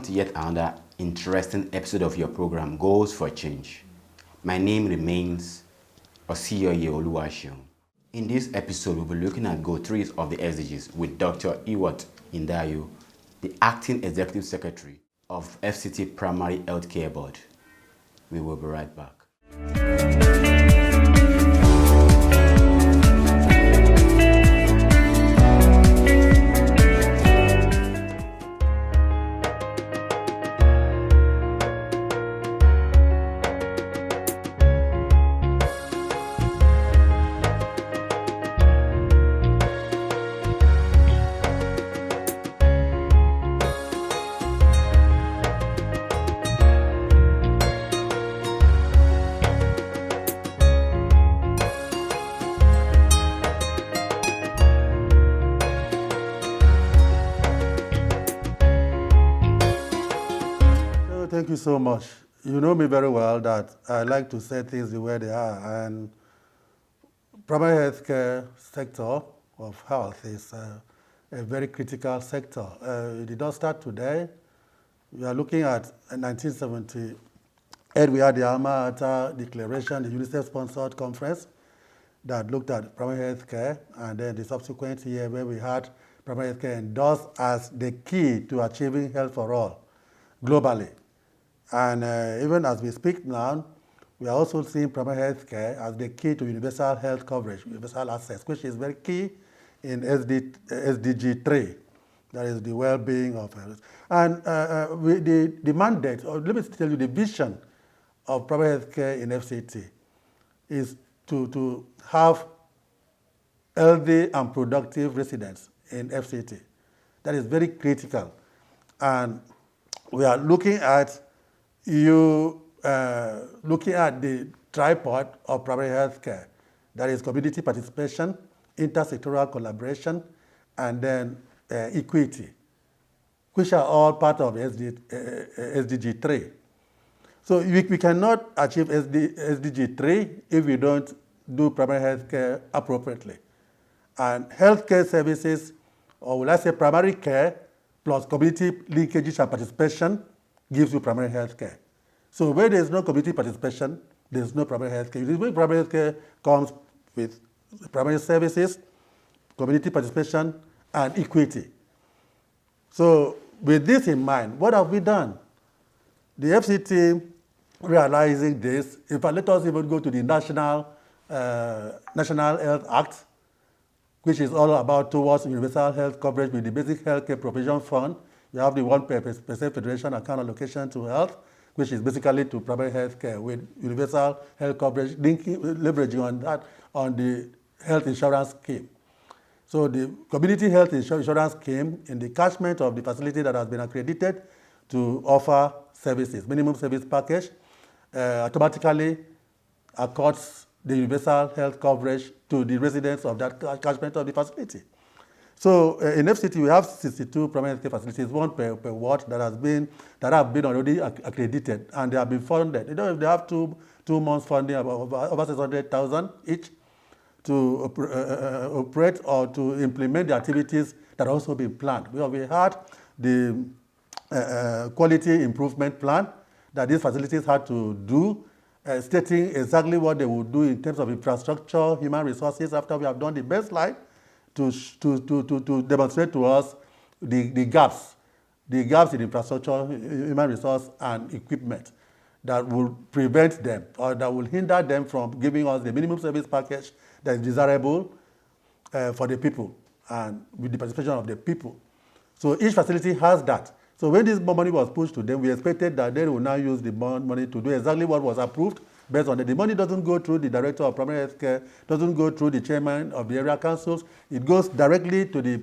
Welcome to yet another interesting episode of your program, Goals for Change. My name remains Osiyoye Oluwaseun. In this episode, we'll be looking at Goal 3 of the SDGs with Dr. Iwot Ndaeyo, the Acting Executive Secretary of FCT Primary Healthcare Board. We will be right back. Thank you so much. You know me very well that I like to say things the way they are, and primary healthcare sector of health is a very critical sector. It did not start today. We are looking at 1978. We had the Alma Ata Declaration, the UNICEF-sponsored conference that looked at primary healthcare, and then the subsequent year where we had primary healthcare endorsed as the key to achieving health for all globally. And even as we speak now, we are also seeing primary health care as the key to universal health coverage, universal access, which is very key in SDG 3, that is the well-being of health. And the mandate, or let me tell you, the vision of primary health care in FCT is to have healthy and productive residents in FCT. That is very critical. And we are looking at looking at the tripod of primary health care, that is community participation, intersectoral collaboration, and then equity, which are all part of SDG 3. So we cannot achieve SDG 3 if we don't do primary health care appropriately. And healthcare services, or will I say primary care, plus community linkages and participation gives you primary health care. So where there is no community participation, there is no primary health care. Primary health care comes with primary services, community participation, and equity. So with this in mind, what have we done? The FCT, realizing this, in fact, let us even go to the National Health Act, which is all about towards universal health coverage with the Basic Healthcare Provision Fund. You have the 1% Federation account allocation to health, which is basically to primary health care with universal health coverage, leveraging on that on the health insurance scheme. So the community health insurance scheme in the catchment of the facility that has been accredited to offer services, minimum service package, automatically accords the universal health coverage to the residents of that catchment of the facility. So in FCT, we have 62 primary health care facilities, one per ward that have been already accredited, and they have been funded. You know, if they have two months funding, over 600,000 each, to operate or to implement the activities that are also being planned. We had the quality improvement plan that these facilities had to do, stating exactly what they would do in terms of infrastructure, human resources, after we have done the baseline, to demonstrate to us the gaps in infrastructure, human resource, and equipment that will prevent them or that will hinder them from giving us the minimum service package that is desirable for the people and with the participation of the people. So each facility has that. So when this money was pushed to them, we expected that they will now use the money to do exactly what was approved based on it. The money doesn't go through the director of primary health care, doesn't go through the chairman of the area councils. It goes directly to the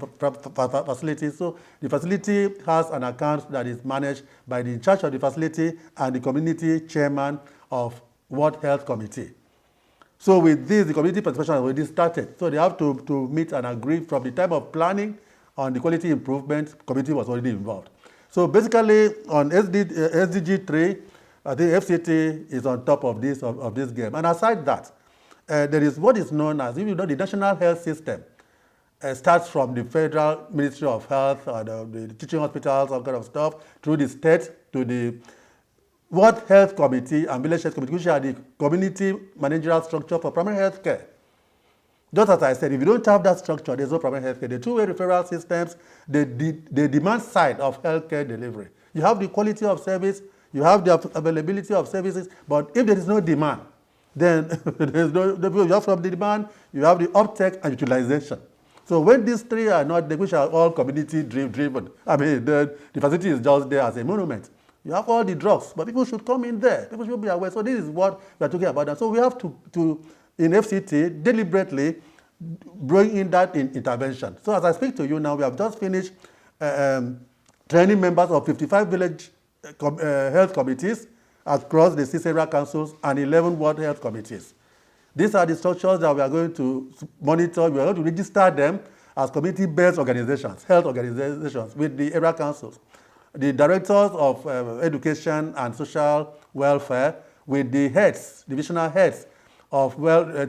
facility. So the facility has an account that is managed by the in charge of the facility and the community chairman of Ward Health Committee. So with this, the community participation has already started. So they have to meet and agree from the time of planning on the quality improvement, committee was already involved. So basically on SDG 3, I think FCT is on top of this game. And aside that, there is what is known as, if you know, the national health system starts from the Federal Ministry of Health, or the teaching hospitals, all kind of stuff, through the state to the World Health Committee and Village Health Committee, which are the community managerial structure for primary health care. Just as I said, if you don't have that structure, there's no primary health care. The two-way referral systems, the demand side of healthcare delivery. You have the quality of service, you have the availability of services, but if there is no demand, then there's no, you have from the demand, you have the uptake and utilization. So when these three are not, which are all community driven, I mean, the facility is just there as a monument. You have all the drugs, but people should come in there. People should be aware. So this is what we are talking about. And so we have to in FCT, deliberately bring in that intervention. So as I speak to you now, we have just finished training members of 55 village health committees across the 6 area councils and 11 ward health committees. These are the structures that we are going to monitor. We are going to register them as community-based organizations, health organizations with the area councils. The directors of education and social welfare with the heads, divisional heads of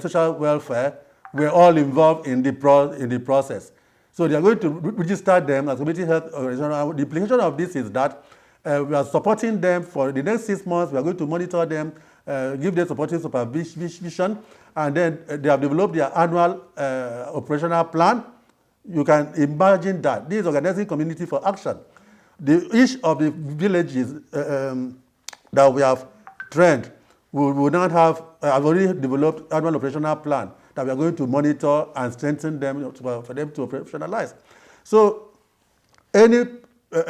social welfare, were all involved in the process. So they are going to register them as community health organizations. The implication of this is that we are supporting them for the next 6 months. We are going to monitor them, give them supporting supervision, and then they have developed their annual operational plan. You can imagine that this is organizing community for action. Each of the villages that we have trained will not have already developed annual operational plan that we are going to monitor and strengthen them for them to operationalize. So any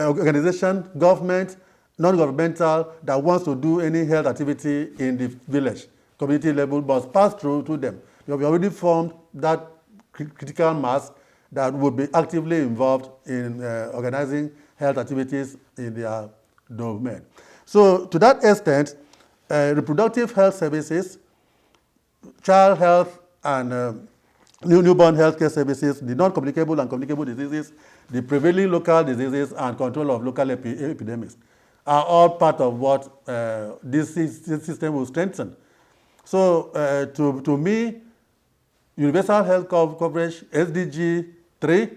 organization, government, non-governmental that wants to do any health activity in the village, community level, must pass through to them. We have already formed that critical mass that would be actively involved in organizing health activities in their domain. So to that extent, reproductive health services, child health and newborn health care services, the non-communicable and communicable diseases, the prevailing local diseases and control of local epidemics are all part of what this system will strengthen. So to me, universal health coverage, SDG 3,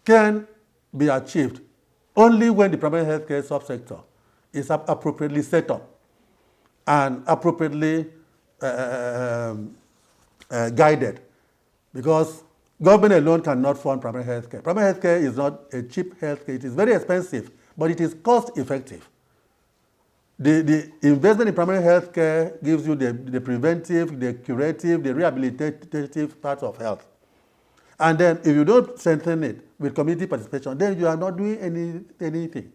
can be achieved only when the primary healthcare subsector is appropriately set up and appropriately guided, because government alone cannot fund primary healthcare. Primary healthcare is not a cheap healthcare. It is very expensive, but it is cost effective. The investment in primary healthcare gives you the preventive, the curative, the rehabilitative part of health. And then if you don't strengthen it with community participation, then you are not doing anything.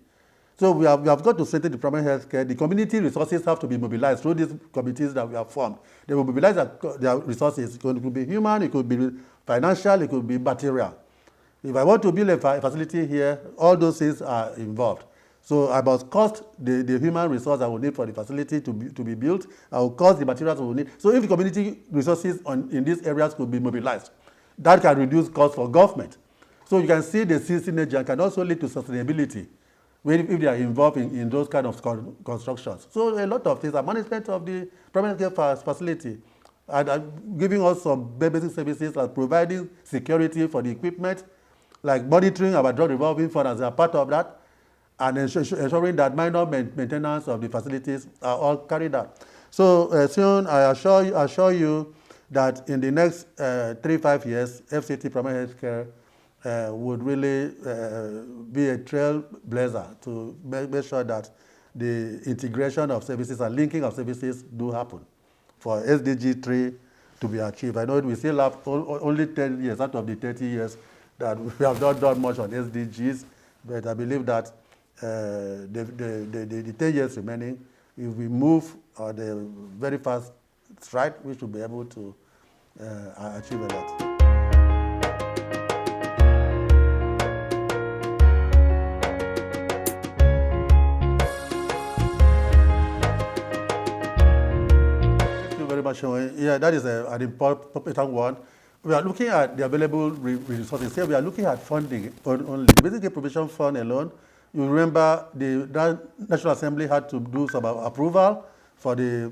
So we have got to strengthen the primary health care. The community resources have to be mobilized through these committees that we have formed. They will mobilize their resources. It could be human, it could be financial, it could be material. If I want to build a facility here, all those things are involved. So I must cost the human resource I will need for the facility to be built. I will cost the materials I will need. So if the community resources in these areas could be mobilized, that can reduce costs for government. So you can see the synergy and can also lead to sustainability if they are involved in those kind of constructions. So a lot of things, the management of the primary care facility, and giving us some basic services like providing security for the equipment, like monitoring our drug revolving fund as a part of that, and ensuring that minor maintenance of the facilities are all carried out. So soon I assure you that in the next 3-5 years, FCT primary health care would really be a trailblazer to make sure that the integration of services and linking of services do happen for SDG 3 to be achieved. I know we still have only 10 years out of the 30 years that we have not done much on SDGs, but I believe that the 10 years remaining, if we move on a very fast stride, we should be able to achieve a lot. Yeah, that is an important one. We are looking at the available resources. Here we are looking at funding only. The Basic Care Provision Fund alone, you remember the National Assembly had to do some approval for the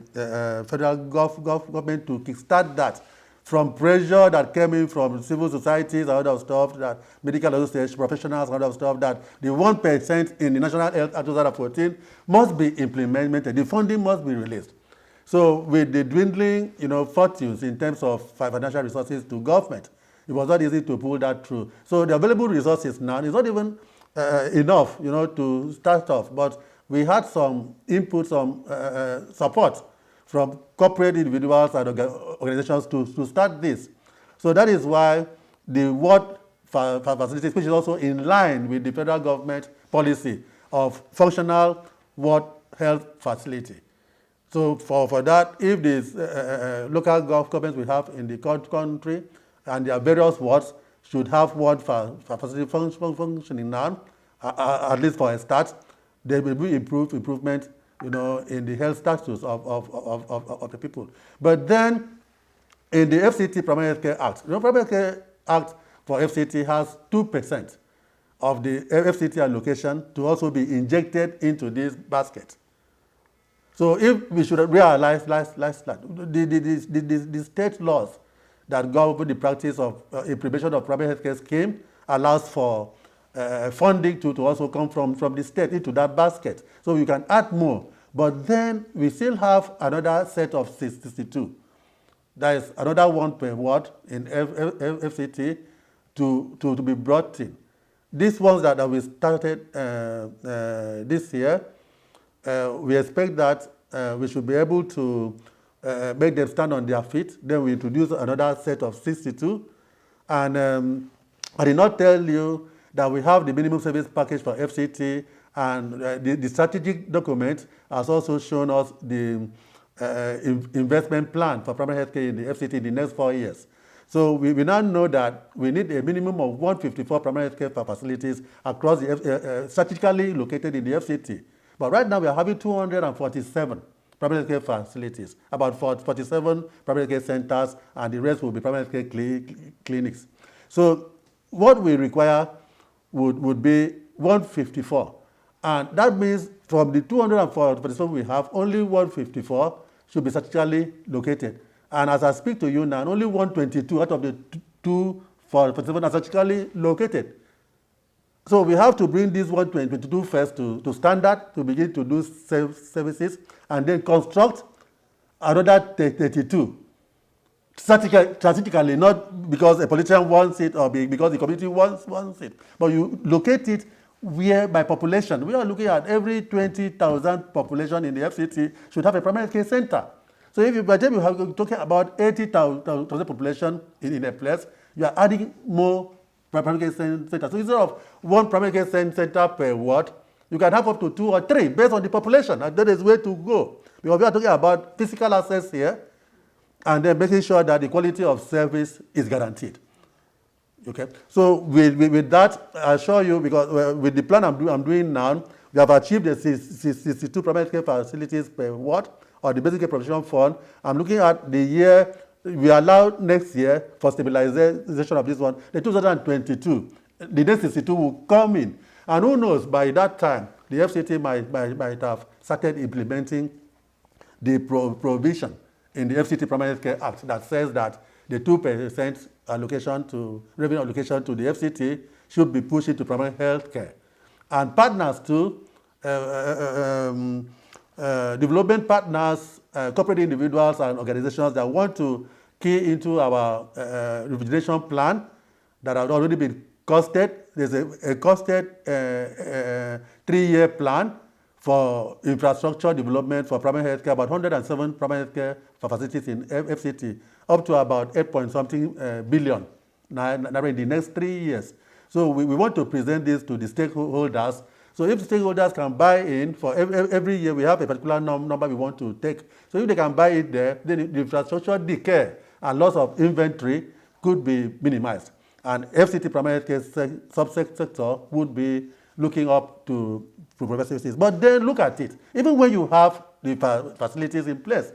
federal government to kickstart that from pressure that came in from civil societies and other stuff, that medical association professionals and other stuff, that the 1% in the National Health Act 2014 must be implemented. The funding must be released. So with the dwindling, fortunes in terms of financial resources to government, it was not easy to pull that through. So the available resources now is not even enough, to start off. But we had some input, some support from corporate individuals and organizations to start this. So that is why the ward facilities, which is also in line with the federal government policy of functional ward health facility. So for that, if these local governments we have in the country and their various wards should have ward facility functioning now, at least for a start, there will be improvement, in the health status of the people. But then, in the FCT Primary Health Care Act, the Primary Health Care Act for FCT has 2% of the FCT allocation to also be injected into this basket. So if we should realize the state laws that govern the practice of implementation of primary health care scheme allows for funding to also come from the state into that basket. So you can add more. But then we still have another set of 62. That is another one per ward in FCT to be brought in. These ones that we started this year, we expect that we should be able to make them stand on their feet. Then we introduce another set of 62. And I did not tell you that we have the minimum service package for FCT, and the strategic document has also shown us the investment plan for primary health care in the FCT in the next 4 years. So we now know that we need a minimum of 154 primary health care facilities across the strategically located in the FCT. But right now we are having 247 primary health care facilities, about 47 primary health care centers, and the rest will be primary health care clinics. So what we require would be 154. And that means from the 247 we have, only 154 should be strategically located. And as I speak to you now, only 122 out of the 247 are strategically located. So we have to bring this 122 first to standard to begin to do services, and then construct another 32. Strategically, not because a politician wants it or because the community wants it, but you locate it where by population. We are looking at every 20,000 population in the FCT should have a primary care center. So if by the time you have talking about 80,000 population in a place, you are adding more primary care center. So instead of one primary care center per ward, you can have up to 2 or 3 based on the population, and that is where to go. Because we are talking about physical access here, and then making sure that the quality of service is guaranteed. Okay. So with that, I assure you, because with the plan I'm doing now, we have achieved the 62 primary care facilities per ward, or the basic care provision fund. I'm looking at the year we allow next year for stabilization of this one, the 2022. The next 62 will come in. And who knows, by that time, the FCT might have started implementing the provision in the FCT Primary Health Care Act that says that the 2% revenue allocation to the FCT should be pushed into primary health care. And partners too, development partners, corporate individuals and organizations that want to key into our rejuvenation plan that have already been costed. There's a costed 3-year plan for infrastructure development for primary health care, about 107 primary health care facilities in FCT, up to about 8-point-something billion in the next 3 years. So we want to present this to the stakeholders. So if the stakeholders can buy in, for every year we have a particular number we want to take. So if they can buy it there, then the infrastructure decay and loss of inventory could be minimized. And FCT primary health care subsector would be looking up to provide services. But then look at it. Even when you have the facilities in place,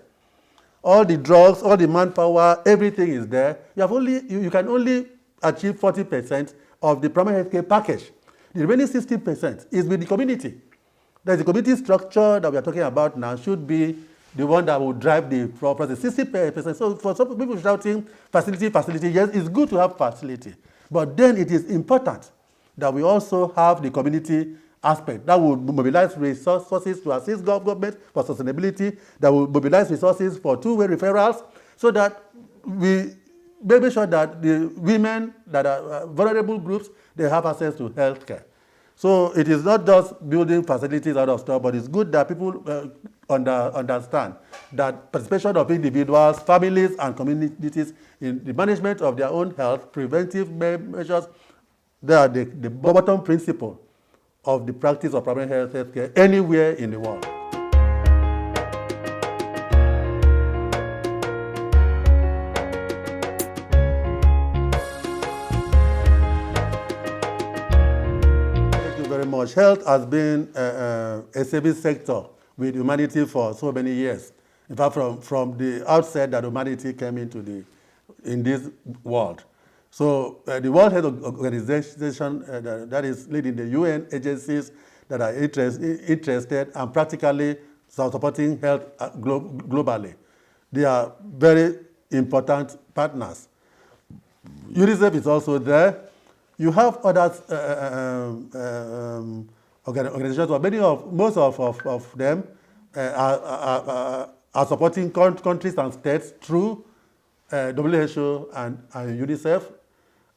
all the drugs, all the manpower, everything is there, you can only achieve 40% of the primary health care package. The remaining 60% is with the community. There's a community structure that we are talking about now should be the one that will drive the process. 60%. So for some people shouting facility, yes, it's good to have facility. But then it is important that we also have the community aspect that will mobilize resources to assist government for sustainability, that will mobilize resources for two-way referrals, so that we make sure that the women that are vulnerable groups, they have access to health care. So it is not just building facilities out of stuff, but it's good that people understand that participation of individuals, families, and communities in the management of their own health, preventive measures, they are the bottom principle of the practice of primary health care anywhere in the world. Very much. Health has been a service sector with humanity for so many years. In fact, from the outset that humanity came into in this world. So the World Health Organization that is leading the UN agencies that are interested and practically supporting health globally. They are very important partners. UNICEF is also there. You have other organizations, but most of them are supporting countries and states through WHO and UNICEF.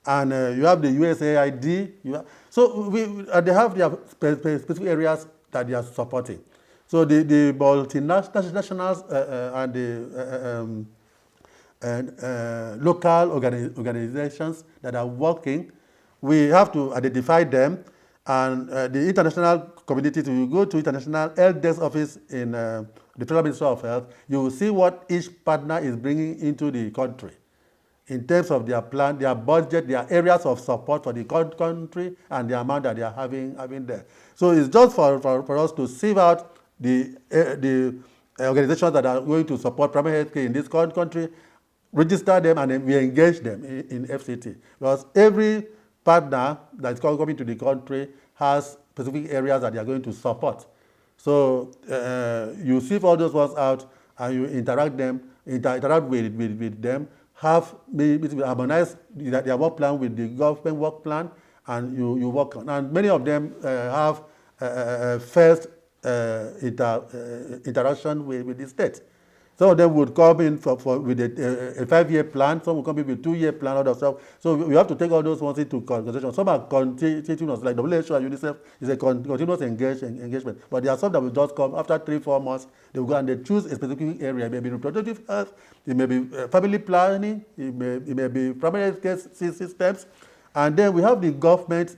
And you have the USAID. So they have their specific areas that they are supporting. So the multinationals and the local organizations that are working, we have to identify them, and the international community, if you go to International Health Desk Office in the Federal Ministry of Health, you will see what each partner is bringing into the country in terms of their plan, their budget, their areas of support for the country, and the amount that they are having there. So it's just for us to sieve out the organizations that are going to support primary health care in this country, register them, and then we engage them in FCT. Because every partner that's coming to the country has specific areas that they are going to support. So you sieve all those ones out, and you interact with them, have maybe harmonize their work plan with the government work plan, and you work on. And many of them have first interaction with the state. Some of them would come in with a 5-year plan, some will come in with a 2-year plan, other stuff. So we have to take all those ones into consideration. Some are continuous, like WHO and UNICEF is a continuous engagement. But there are some that will just come after 3-4 months. They will go and they choose a specific area. It may be reproductive health, it may be family planning, it may be primary health care systems. And then we have the government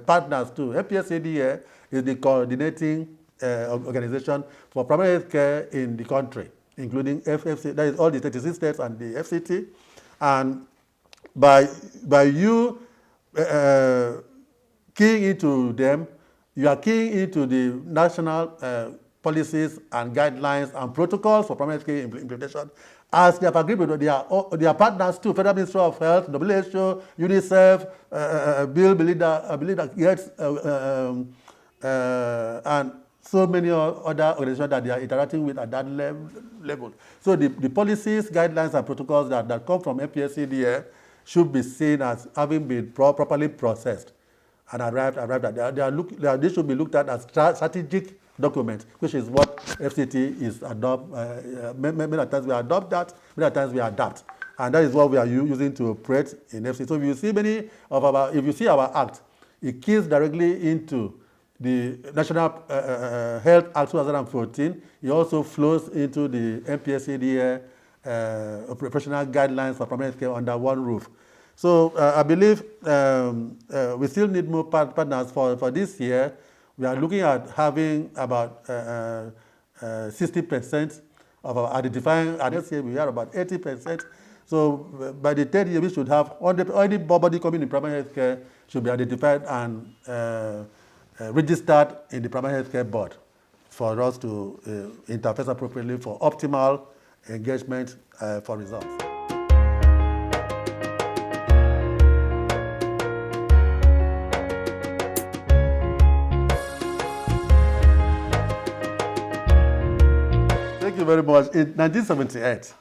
partners too. FCT is the coordinating organization for primary health care in the country, including FFC, that is all the 36 states and the FCT. And by you keying into them, you are keying into the national policies and guidelines and protocols for primary health care implementation, as they have agreed with their partners too, Federal Ministry of Health, WHO, UNICEF, Bill Melinda Gates, and so many other organizations that they are interacting with at that level. So the policies, guidelines, and protocols that come from FCT should be seen as having been properly processed and arrived at. They should be looked at as strategic documents, which is what FCT is adopt. Many times we adopt that, many times we adapt. And that is what we are using to operate in FCT. So if you see our act, it keys directly into the National Health Act 2014. It also flows into the NPSCDA operational guidelines for primary health care under one roof. So I believe we still need more partners for this year. We are looking at having about 60% of our identifying, and this year we are about 80%. So by the third year, we should have anybody coming in primary health care should be identified and registered in the primary health care board for us to interface appropriately for optimal engagement for results. you very much. In 1978,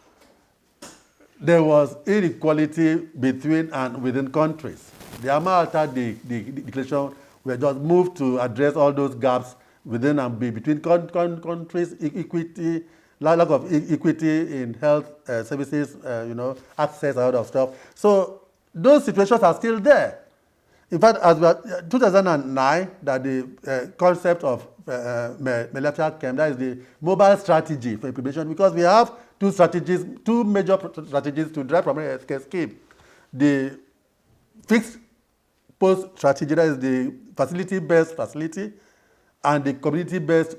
there was inequality between and within countries. The Alma-Ata Declaration were just moved to address all those gaps within and between countries, equity, lack of equity in health services, access, a lot of stuff. So those situations are still there. In fact, as 2009, that the concept of Melafia came, that is the mobile strategy for implementation, because we have two major strategies to drive primary health care scheme. The fixed post strategy, that is the facility-based facility, and the community-based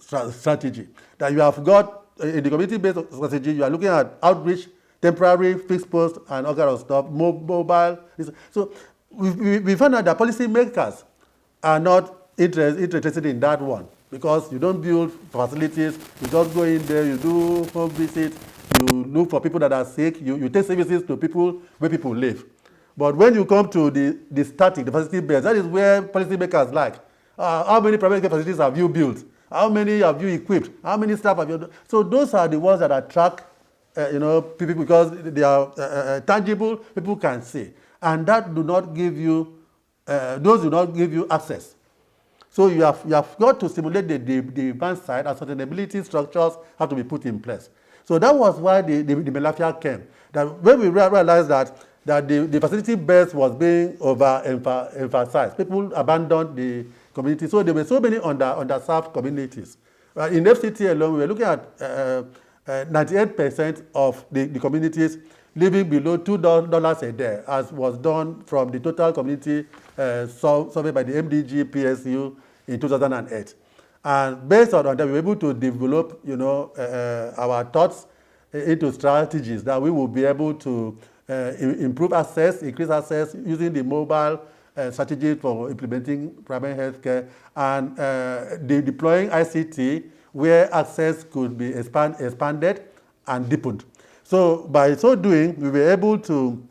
strategy. That you have got, in the community-based strategy, you are looking at outreach, temporary, fixed post, and all kind of stuff, mobile. So we found out that policymakers are not interested in that one, because you don't build facilities, you just go in there, you do home visits, you look for people that are sick, you take services to people where people live. But when you come to the static, the facility base, that is where policymakers like, how many private care facilities have you built? How many have you equipped? How many staff have you done? So those are the ones that attract people, because they are tangible, people can see. And that do not give you, those do not give you access. So you have got to stimulate the demand side, and sustainability structures have to be put in place. So that was why the Melafia came. That when we realized that the facility base was being overemphasized, people abandoned the community. So there were so many underserved communities. In FCT alone, we were looking at 98% of the communities living below $2 a day, as was done from the total community survey by the MDG PSU in 2008. And based on that, we were able to develop, our thoughts into strategies that we will be able to improve access, increase access using the mobile strategy for implementing primary health care, and deploying ICT where access could be expanded and deepened. So by so doing, we were able to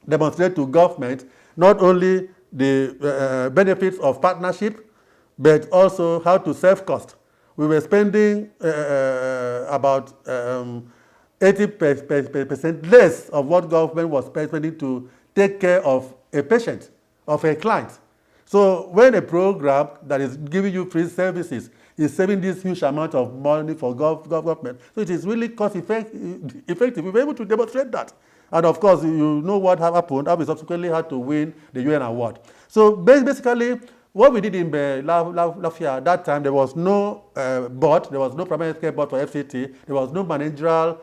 demonstrate to government not only the benefits of partnership, but also how to save cost. We were spending about 80% less of what government was spending to take care of a patient, of a client. So when a program that is giving you free services is saving this huge amount of money for government, so it is really cost effective. We were able to demonstrate that. And of course, you know what happened, how we subsequently had to win the UN award. So basically, what we did in Lafia at that time, there was no board, there was no primary health care board for FCT, there was no managerial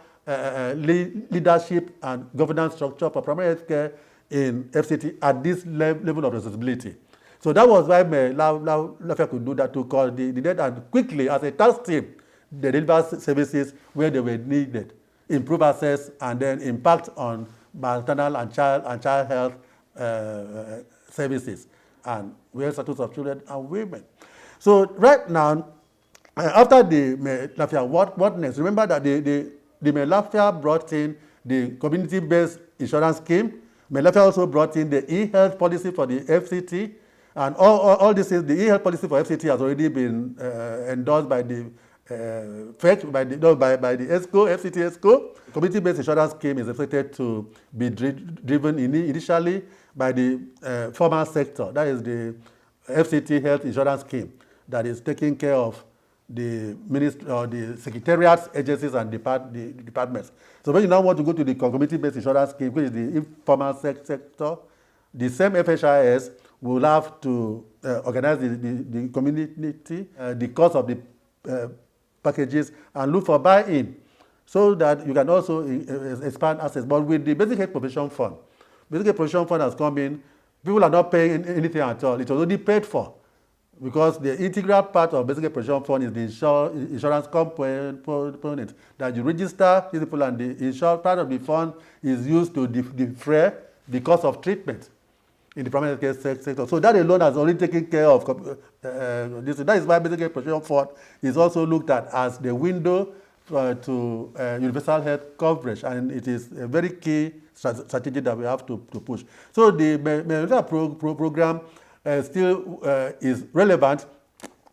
leadership and governance structure for primary health care in FCT at this level of responsibility. So that was why Lafia could do that, to coordinate and quickly, as a task team, they deliver services where they were needed, improve access, and then impact on maternal and child health services, and well status of children and women. So right now, after the Lafia, what next? Remember that the Lafia brought in the community-based insurance scheme. Lafia also brought in the e-health policy for the FCT. And all this is, the e-health policy for FCT has already been endorsed by the ESCO, FCT ESCO. Community-based insurance scheme is expected to be driven initially by the formal sector. That is the FCT health insurance scheme that is taking care of the ministry or the secretariats, agencies, and departments. So when you now want to go to the community-based insurance scheme, which is the informal sector, the same FHIS will have to organize the community, the cost of the packages, and look for buy-in, so that you can also expand access. But with the Basic Health Provision Fund, Basic Health Provision Fund has come in, people are not paying anything at all. It was already paid for, because the integral part of Basic Health Provision Fund is the insurance component, that you register these people, and the insurance part of the fund is used to defray the cost of treatment in the primary care sector. So that alone has already taken care of this. That is why Basic Health Provision Fund is also looked at as the window to universal health coverage, and it is a very key strategy that we have to push. So the program still is relevant,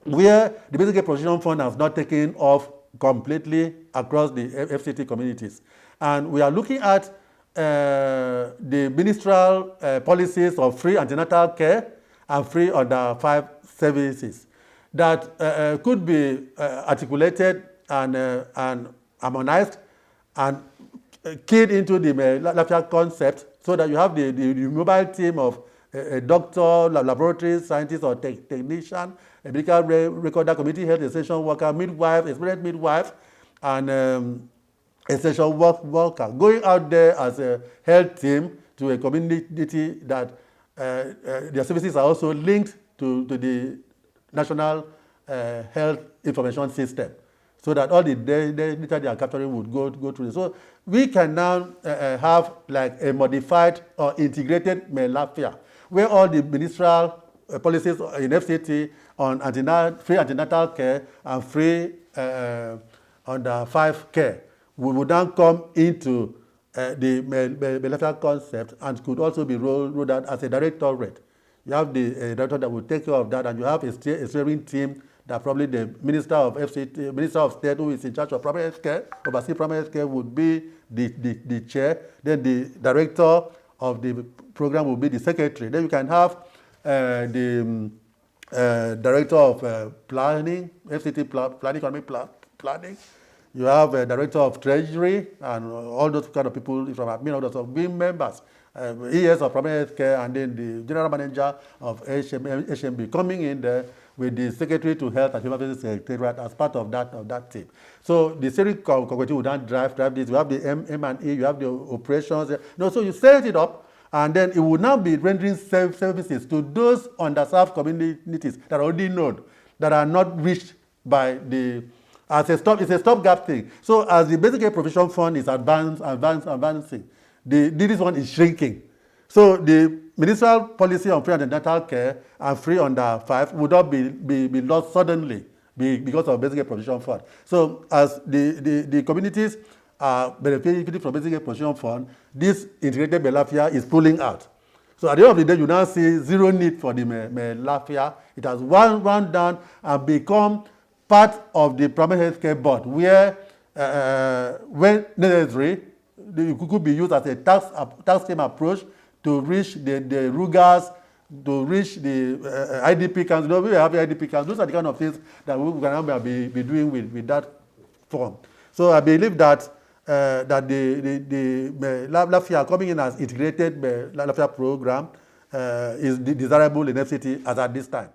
where the Basic Health Provision Fund has not taken off completely across the FCT communities. And we are looking at the ministerial policies of free antenatal care and free under 5 services that could be articulated and harmonized and keyed into the Lafia concept, so that you have the mobile team of a doctor, laboratory scientist or technician, a medical recorder, community health extension worker, midwife, experienced midwife, and extension worker going out there as a health team to a community that their services are also linked to the national health information system, so that all the data they are capturing would go through this. So we can now have like a modified or integrated Lafia, where all the ministerial policies in FCT on free antenatal care and free under 5 care would then come into the Lafia concept and could also be rolled out as a directorate. You have the director that will take care of that, and you have a steering team that probably the Minister of FCT, Minister of State, who is in charge of primary health care, oversee primary health care, would be the chair. Then the director of the program will be the secretary. Then you can have the director of planning, FCT planning, economic planning. You have a director of treasury and all those kind of people from admin orders of being members. ES of primary health care, and then the general manager of HMB coming in there with the secretary to health and human services secretariat as part of that team. So the steering committee would then drive this. You have the M&E, you have the operations. So you set it up, and then it would now be rendering services to those underserved communities that are already known, that are not reached by the, it's a stopgap thing. So as the basic care provision fund is advancing, this one is shrinking. So the ministerial policy on free antenatal care and free under 5 would not be lost suddenly because of basic care provision fund. So as the communities are benefiting from basic care provision fund, this integrated Lafia is pulling out. So at the end of the day, you now see zero need for the Lafia. It has wound down and become part of the primary health care board, where when necessary, it could be used as a tax scheme approach to reach the Rugas, to reach the IDP camps. We have IDP camps. Those are the kind of things that we can be doing with that form. So I believe that the Lafia coming in as integrated Lafia program is desirable in FCT as at this time.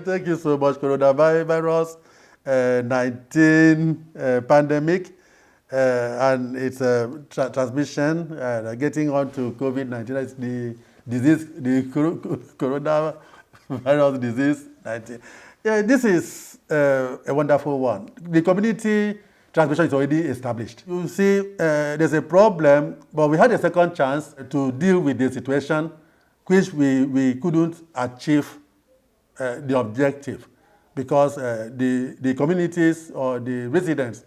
Thank you so much. Coronavirus 19 pandemic and its transmission, getting on to COVID-19. That's the disease, the coronavirus disease 19. Yeah, this is a wonderful one. The community transmission is already established. You see, there's a problem, but we had a second chance to deal with the situation, which we couldn't achieve the objective, because the communities or the residents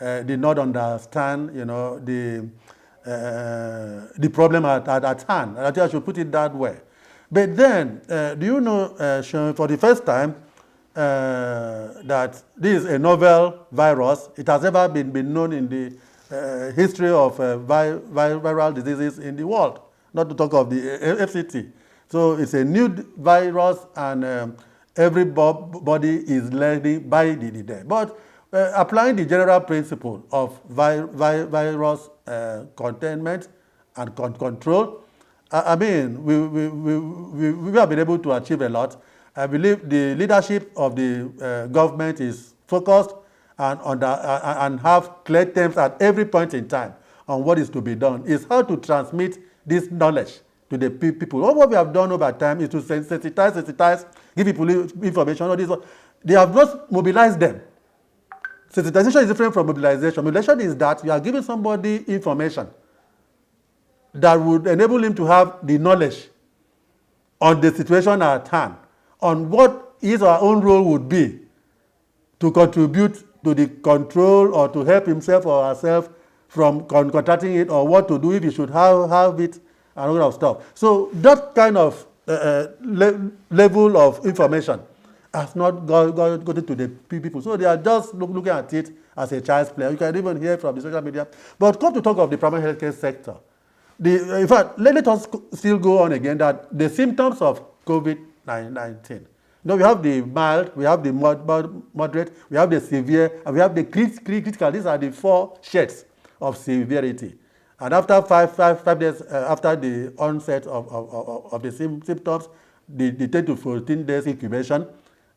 did not understand, the problem at hand. I think I should put it that way. But then, do you know, Sean, for the first time, that this is a novel virus. It has never been known in the history of viral diseases in the world, not to talk of the FCT. So it's a new virus, and everybody is learning by the day. But applying the general principle of virus containment and control, I mean, we have been able to achieve a lot. I believe the leadership of the government is focused and have clear terms at every point in time on what is to be done. It's how to transmit this knowledge to the people. What we have done over time is to sensitize, give people information. All this. They have not mobilized them. Sensitization is different from mobilization. Mobilization is that you are giving somebody information that would enable him to have the knowledge on the situation at hand, on what his or her own role would be to contribute to the control or to help himself or herself from contracting it, or what to do if he should have it, and all of stuff. So that kind of level of information has not gotten to the people. So they are just looking at it as a child's play. You can even hear from the social media. But come to talk of the primary healthcare sector. In fact, let us still go on again that the symptoms of COVID-19. We have the mild, we have the moderate, we have the severe, and we have the critical. These are the 4 shades of severity. And after five days after the onset of the symptoms, the 10 to 14 days incubation,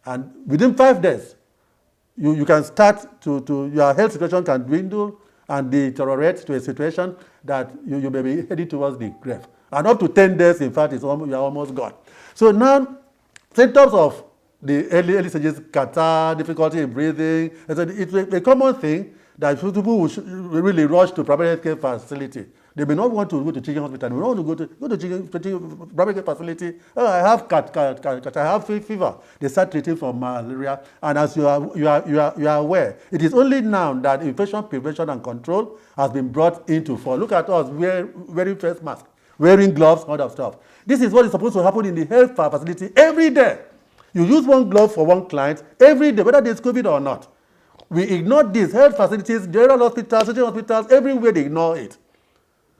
and within 5 days, you can start to your health situation can dwindle and deteriorate to a situation that you may be heading towards the grave. And up to 10 days, in fact, you are almost gone. So now, symptoms of the early stages, catarrh, difficulty in breathing, it's a common thing that people will really rush to primary health care facility. They may not want to go to teaching hospital. They may not want to go to primary care facility. Oh, I have I have fever. They start treating for malaria. And as you are aware, it is only now that infection prevention and control has been brought into force. Look at us wearing face masks, wearing gloves, all that stuff. This is what is supposed to happen in the health facility every day. You use one glove for one client every day, whether there's COVID or not. We ignore these health facilities, general hospitals, teaching hospitals, everywhere they ignore it.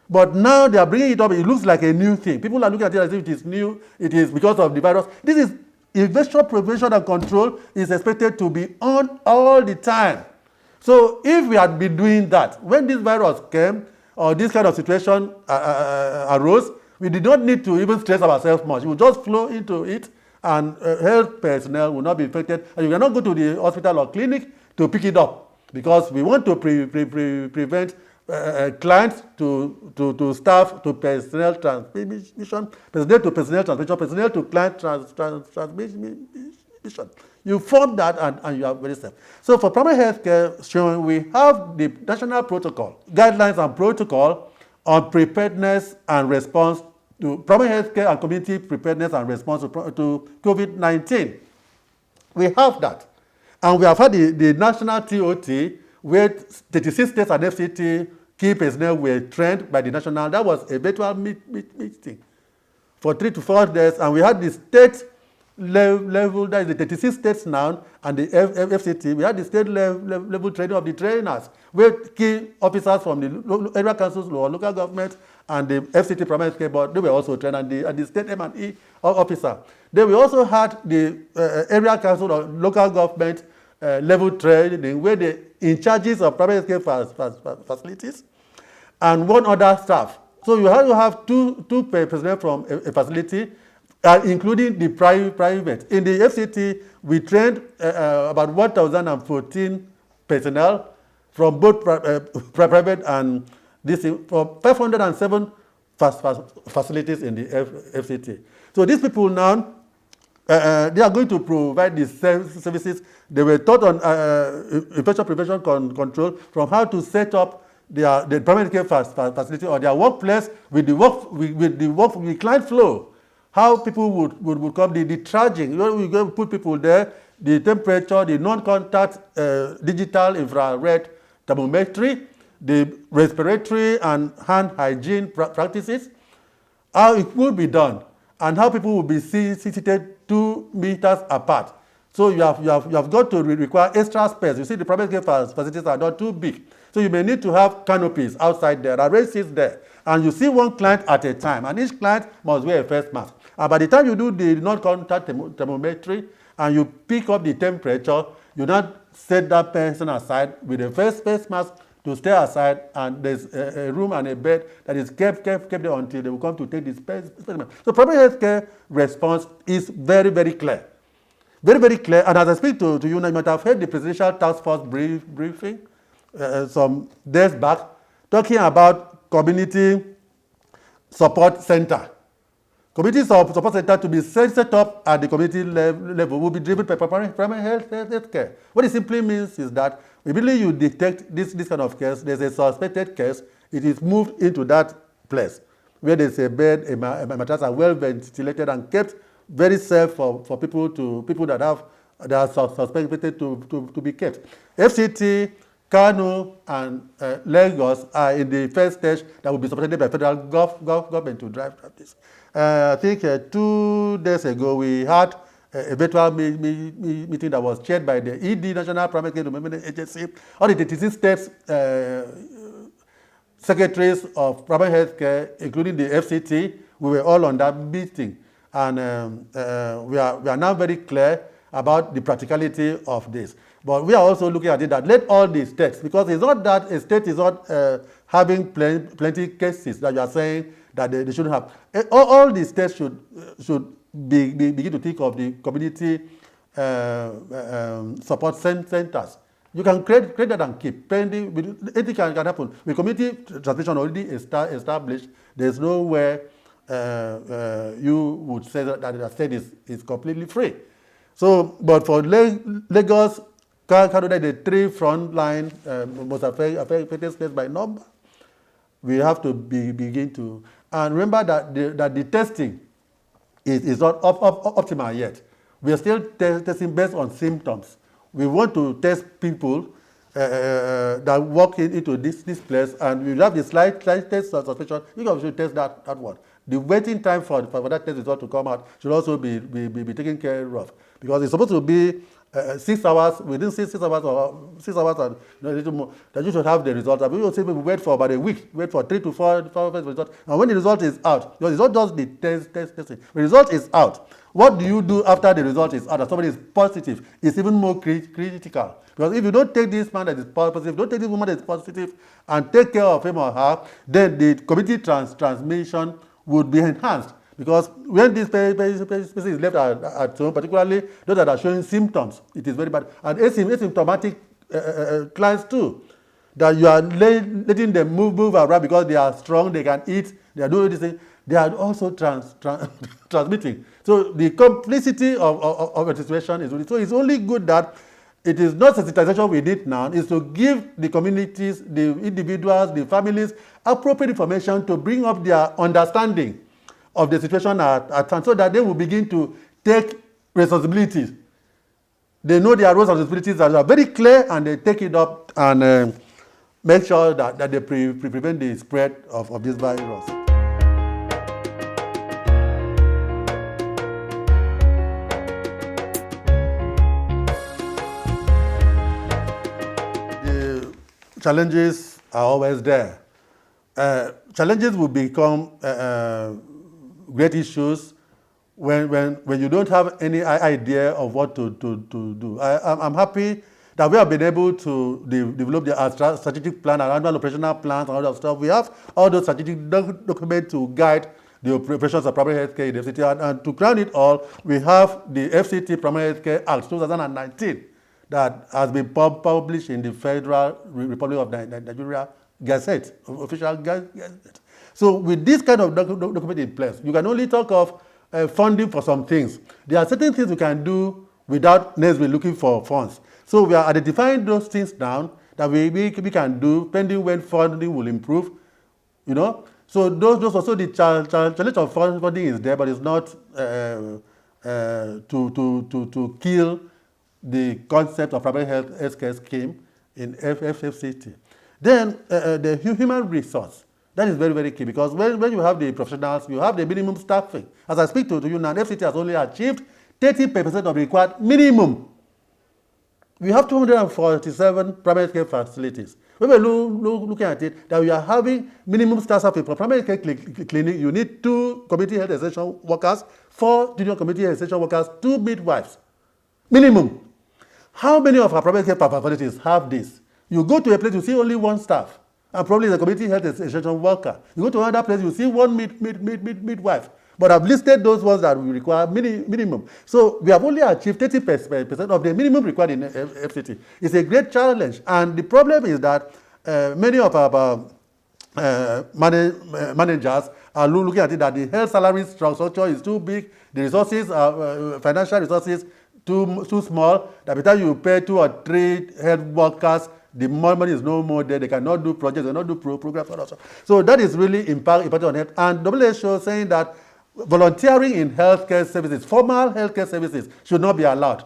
But now they are bringing it up. It looks like a new thing. People are looking at it as if it is new. It is because of the virus. This is infection prevention and control is expected to be on all the time. So if we had been doing that, when this virus came or this kind of situation arose, we did not need to even stress ourselves much. We would just flow into it, and health personnel will not be infected. And you cannot go to the hospital or clinic to pick it up, because we want to prevent clients to staff to personnel transmission, personnel to personnel transmission, personnel to client transmission. You form that and you are very safe. So for primary health care, we have the national protocol, guidelines and protocol on preparedness and response to primary health care and community preparedness and response to COVID-19. We have that. And we have had the national TOT, where 36 states and FCT key personnel were trained by the national. That was a virtual meeting for 3 to 4 days. And we had the state level, that is the 36 states now, and the FCT. We had the state level training of the trainers, where key officers from the area councils or local government and the FCT primary care board, they were also trained, and the state M&E officer. Then we also had the area council or local government level training, where the in charges of primary care facilities and one other staff. So you have to have two personnel from a facility, including the private. In the FCT, we trained about 1,014 personnel from both private and this, from 507 facilities in the FCT. So these people now, they are going to provide these services. They were taught on infection prevention control, from how to set up the primary care facility or their workplace with the client flow. How people would come, the tracking. We're going to put people there, the temperature, the non-contact digital infrared thermometry, the respiratory and hand hygiene practices, how it will be done, and how people will be seated 2 meters apart. So you have got to require extra space. You see, the primary care facilities are not too big. So you may need to have canopies outside there, arrange seats there. And you see one client at a time, and each client must wear a face mask. And by the time you do the non-contact thermometry and you pick up the temperature, you not set that person aside with a face mask to stay aside, and there's a room and a bed that is kept there until they will come to take the specimen. So primary health care response is very, very clear. Very, very clear. And as I speak to you now, you might have heard the Presidential Task Force briefing some days back, talking about community support center. Community support center to be set up at the community level will be driven by primary health care. What it simply means is that immediately you detect this kind of case, there's a suspected case, it is moved into that place. where there's a bed, a mattress are well ventilated and kept very safe for people that are suspected to be kept. FCT, Kano, and Lagos are in the first stage that will be supported by federal government to drive this. I think 2 days ago we had a virtual meeting that was chaired by the ED, National Primary Care Development Agency, all the 36 states secretaries of primary health care, including the FCT. We were all on that meeting, and we are now very clear about the practicality of this. But we are also looking at it that let all the states, because it's not that a state is not having plenty cases that you are saying that they shouldn't have. All the states should begin to think of the community support centers. You can create that and keep pending. Anything can happen. With community transmission already established, there's nowhere you would say that the state is completely free. So, but for Lagos, Canada, the 3 frontline most affected states by number, we have to begin to. And remember that the testing is not optimal yet. We are still testing based on symptoms. We want to test people that walk into this place, and we have the slight test suspicion. You should test that one. The waiting time for that test result to come out should also be taken care of, because it's supposed to be 6 hours, within 6 hours or 6 hours and a little more, that you should have the result. We will say people wait for about a week, wait for 3 to 4 results. And when the result is out, because it's not just the testing. The result is out. What do you do after the result is out? If somebody is positive, it's even more critical. Because if you don't take this man that is positive, don't take this woman that is positive, and take care of him or her, then the community transmission would be enhanced. Because when this person is left at home, particularly those that are showing symptoms, it is very bad. And asymptomatic clients too, that you are letting them move around because they are strong, they can eat, they are doing this thing, they are also transmitting. So the complicity of a situation is really, so it's only good that it is not sensitization we need now, is to give the communities, the individuals, the families, appropriate information to bring up their understanding of the situation at hand, so that they will begin to take responsibilities. They know their roles and responsibilities are very clear, and they take it up and make sure that they prevent the spread of this virus. The challenges are always there. Challenges will become great issues when you don't have any idea of what to do. I'm happy that we have been able to develop the strategic plan and annual operational plans and all that stuff. We have all those strategic documents to guide the operations of primary health care in the FCT. And to crown it all, we have the FCT Primary Health Care Act 2019 that has been published in the Federal Republic of Nigeria Gazette, official Gazette. So with this kind of document in place, you can only talk of funding for some things. There are certain things you can do without necessarily looking for funds. So we are identifying those things down that we can do, pending when funding will improve. You know, so those also the challenge of funding is there, but it's not to kill the concept of primary health care scheme in FCT. Then the human resource. That is very, very key, because when you have the professionals, you have the minimum staffing. As I speak to you now, FCT has only achieved 30% of the required minimum. We have 247 primary care facilities. When we're looking at it, that we are having minimum staffing for primary care clinic, you need 2 community health extension workers, 4 junior community health extension workers, 2 midwives. Minimum. How many of our primary care facilities have this? You go to a place, you see only 1 staff, and probably the community health extension worker. You go to another place, you see 1 midwife. But I've listed those ones that we require minimum. So we have only achieved 30% of the minimum required in FCT. It's a great challenge. And the problem is that many of our managers are looking at it that the health salary structure is too big, the resources, financial resources, too small, that by the time you pay 2 or 3 health workers, the money is no more there. They cannot do projects, they cannot do programs. So that is really important on health. And WHO saying that volunteering in healthcare services, formal healthcare services, should not be allowed.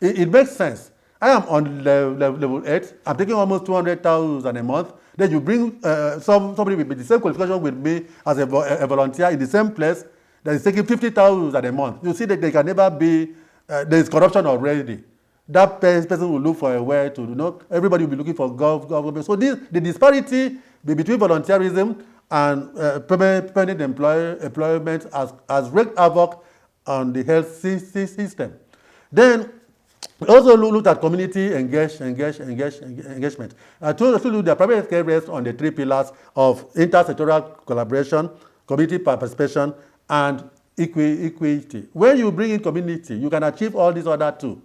It makes sense. I am on level 8. I'm taking almost 200,000 a month. Then you bring somebody with the same qualification with me as a volunteer in the same place that is taking 50,000 a month. You see that they can never be, there is corruption already. That person will look for a way to, everybody will be looking for government. So the disparity between volunteerism and permanent employment has wreaked havoc on the health system. Then we also looked at community engagement. I told you that private healthcare rests on the 3 pillars of intersectoral collaboration, community participation, and equity. When you bring in community, you can achieve all these other 2.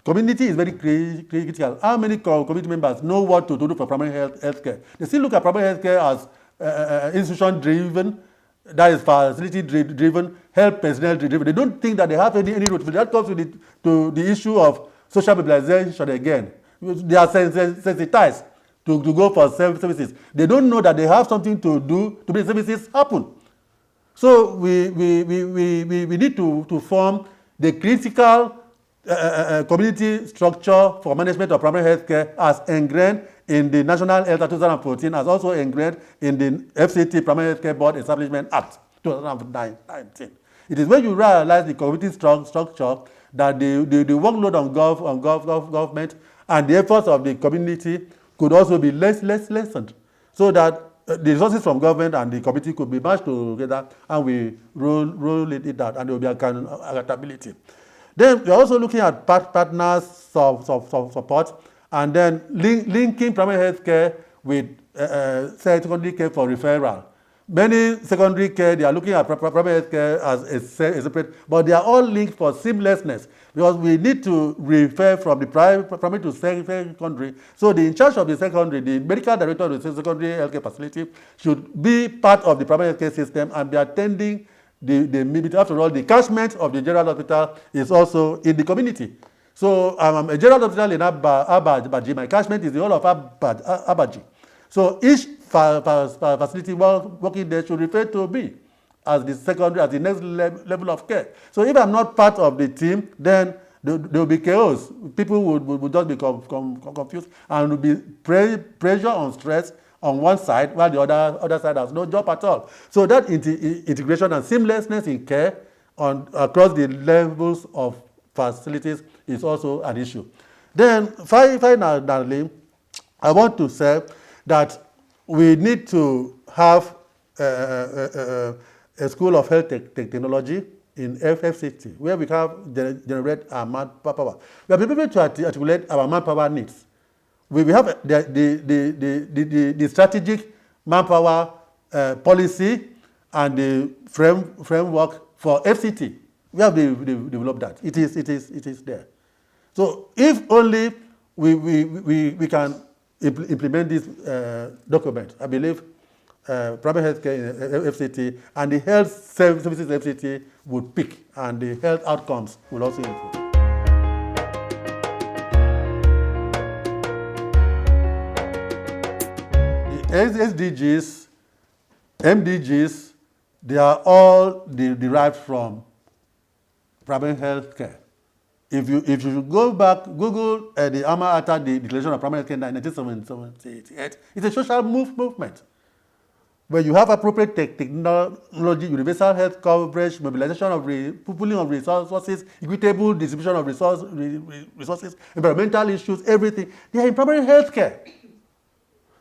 Community is very critical. How many community members know what to do for primary healthcare? They still look at primary healthcare as institution-driven, that is facility-driven, health personnel-driven. They don't think that they have any role. That comes to the issue of social mobilization again. They are sensitized to go for services. They don't know that they have something to do to make services happen. So we need to form the critical community structure for management of primary health care as ingrained in the National Health Act 2014, as also ingrained in the FCT Primary Health Care Board Establishment Act 2019. It is when you realize the community structure that the workload on government and the efforts of the community could also be lessened, so that the resources from government and the community could be matched together, and we roll it out, and there will be accountability. Then we are also looking at partners support, and then linking primary health care with secondary care for referral. Many secondary care, they are looking at primary health care as a separate, but they are all linked for seamlessness, because we need to refer from the primary to secondary. So the in charge of the secondary, the medical director of the secondary healthcare facility, should be part of the primary healthcare system and be attending the after all, the catchment of the general hospital is also in the community. So I'm a general hospital in Abaji. My catchment is the whole of Abaji. So each facility working there should refer to me as the secondary, as the next level of care. So if I'm not part of the team, then there will be chaos. People would just be confused, and will be pressure and stress on one side, while the other side has no job at all. So that integration and seamlessness in care across the levels of facilities is also an issue. Then finally, I want to say that we need to have a school of health technology in FCT, where we can generate our manpower. We are able to articulate our manpower needs. We have the strategic manpower policy and the framework for FCT. We have developed that. It is there. So if only we can implement this document, I believe private healthcare in FCT and the health services FCT would peak, and the health outcomes will also improve. SDGs, MDGs, they are all derived from primary health care. If you go back, Google the Ata the Declaration of Primary Health Care in 1978, it's a social movement where you have appropriate technology, universal health coverage, mobilization of pooling of resources, equitable distribution of resources, environmental issues, everything. They are in primary health care.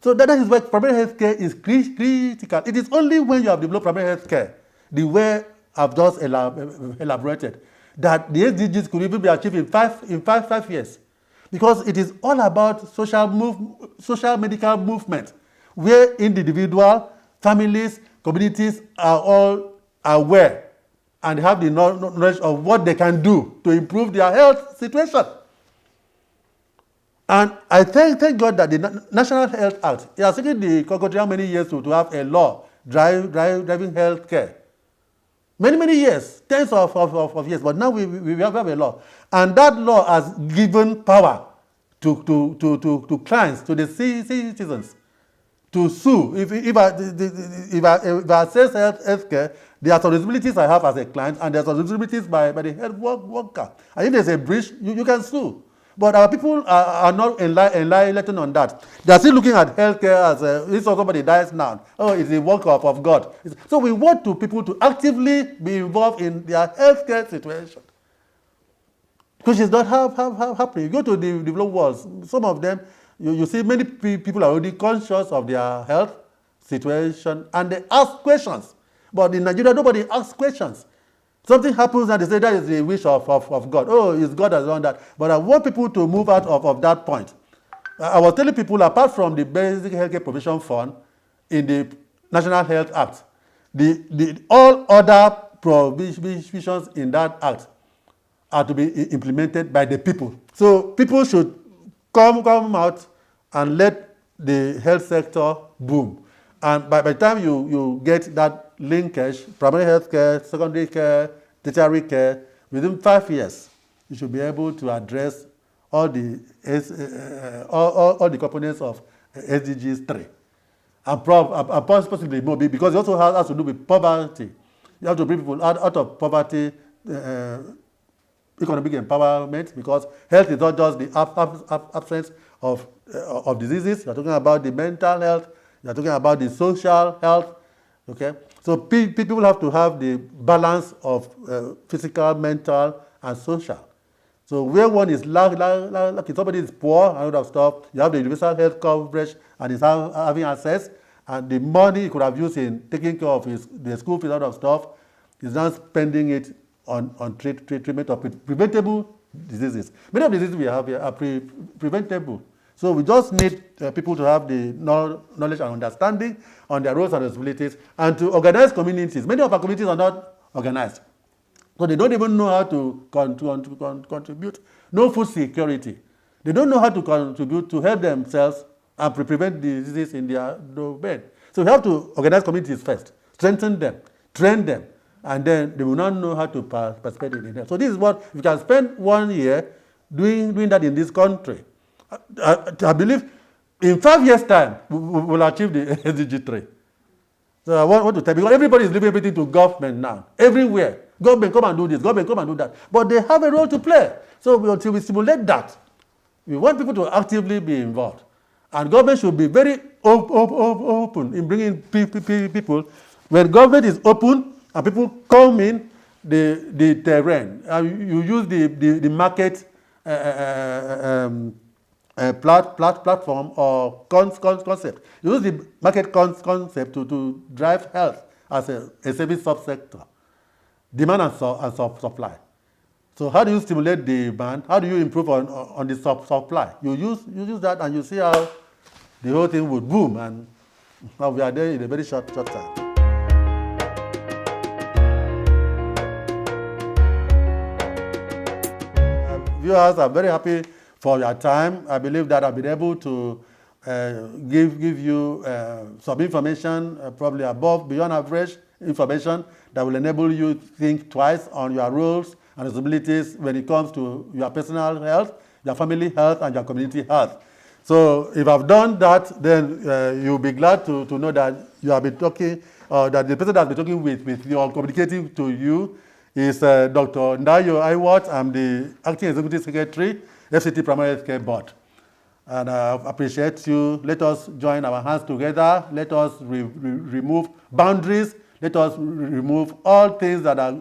So that is why primary health care is critical. It is only when you have developed primary health care, the way I've just elaborated, that the SDGs could even be achieved in five years. Because it is all about social medical movement, where individual, families, communities are all aware and have the knowledge of what they can do to improve their health situation. And I thank God that the National Health Act, it has taken the country how many years to have a law driving health care. Many years, tens of years, but now we have a law. And that law has given power to clients, to the citizens, to sue. If I access health care, there are some responsibilities I have as a client, and there are some responsibilities by the health worker. And if there's a breach, you can sue. But our people are not enlightened on that. They are still looking at healthcare as if somebody dies now. Oh, it's the work of God. So we want people to actively be involved in their healthcare situation, which is not happening. You go to the developed world, some of them, you see many people are already conscious of their health situation, and they ask questions. But in Nigeria, nobody asks questions. Something happens and they say that is the wish of God. Oh, it's God has done that. But I want people to move out of that point. I was telling people, apart from the Basic Healthcare Provision Fund in the National Health Act, all other provisions in that act are to be implemented by the people. So people should come out and let the health sector boom. And by the time you get that linkage, primary health care, secondary care, tertiary care, within 5 years, you should be able to address all the components of SDGs 3. And possibly more, because it also has to do with poverty. You have to bring people out of poverty, economic empowerment, because health is not just the absence of diseases. You're talking about the mental health, you're talking about the social health, okay? So people have to have the balance of physical, mental, and social. So where one is lucky, somebody is poor and all that stuff, you have the universal health coverage and is having access, and the money he could have used in taking care of the school fees, all that stuff, is now spending it on treatment of preventable diseases. Many of the diseases we have here are preventable. So we just need people to have the knowledge and understanding on their roles and responsibilities, and to organize communities. Many of our communities are not organized. So they don't even know how to contribute. No food security. They don't know how to contribute to help themselves and prevent diseases in their domain. So we have to organize communities first, strengthen them, train them, and then they will not know how to participate in it. So this is what we can spend 1 year doing that in this country. I believe in 5 years' time, we will achieve the SDG 3. So I want to tell you, because everybody is leaving everything to government now, everywhere. Government, come and do this, government, come and do that. But they have a role to play. So until we stimulate that, we want people to actively be involved. And government should be very open in bringing people. When government is open and people come in the terrain, you use the market platform or concept. You use the market concept to drive health as a service subsector, demand and supply. So how do you stimulate the demand? How do you improve on the supply? You use that, and you see how the whole thing would boom, and now we are there in a very short time. Viewers, I'm very happy for your time. I believe that I've been able to give you some information, probably beyond average information, that will enable you to think twice on your roles and responsibilities when it comes to your personal health, your family health, and your community health. So if I've done that, then you'll be glad to know that you have been talking, that the person that's been talking with you or communicating to you is Dr. Ndaeyo Iwot. I'm the Acting Executive Secretary, FCT Primary Healthcare Board. And I appreciate you. Let us join our hands together. Let us remove boundaries. Let us remove all things that are,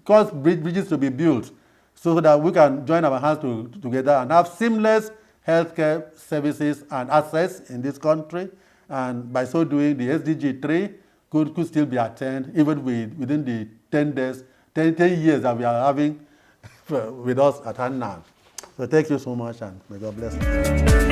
cause bridges to be built, so that we can join our hands together and have seamless healthcare services and access in this country. And by so doing, the SDG 3 could still be attained even within the 10 years that we are having with us at hand now. So thank you so much, and may God bless you.